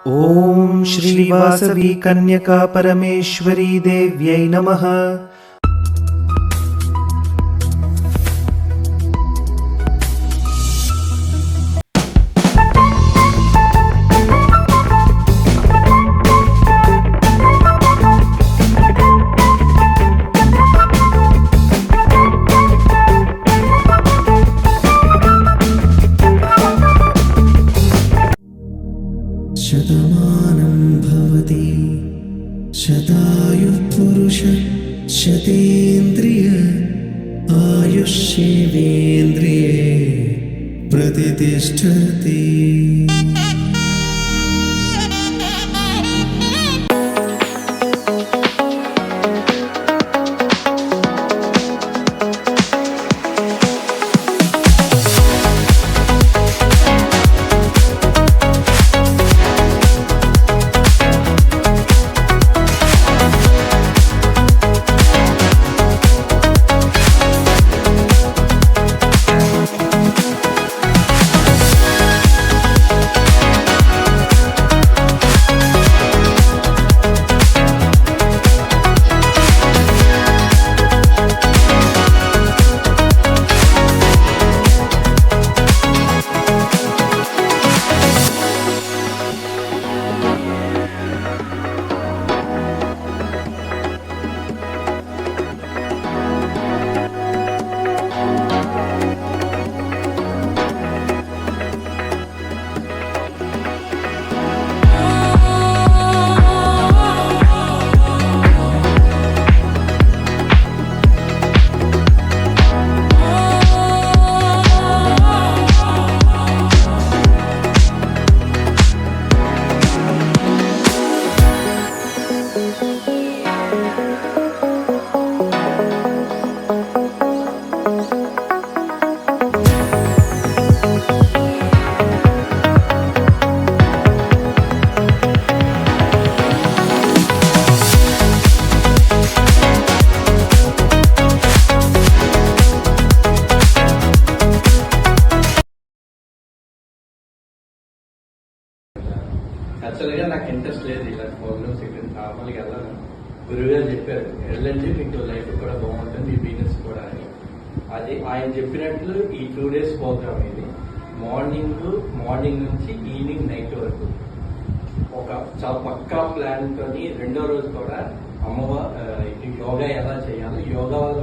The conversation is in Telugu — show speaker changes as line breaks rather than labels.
ओम श्री वासवी कन्यका परमेश्वरी देव्यै नमः।
शतमानं भवति शतायुः पुरुष शतेन्द्रिय आयुष्येवेन्द्रिये प्रतिष्ठति।
యాక్చువల్గా నాకు ఇంట్రెస్ట్ లేదు ఇలాంటి ప్రోగ్రామ్స్ ఇక్కడ నార్మల్గా వెళ్ళాను. గురువుగారు చెప్పారు వెళ్ళండి మీకు లైఫ్ కూడా బాగుంటుంది, మీ బిజినెస్ కూడా అని. అది ఆయన చెప్పినట్లు ఈ 2 days ప్రోగ్రామ్ ఇది మార్నింగ్ నుంచి ఈవినింగ్ నైట్ వరకు ఒక చాలా పక్కా ప్లాన్ తోని. 2వ రోజు కూడా యోగా ఎలా చేయాలి, యోగా వల్ల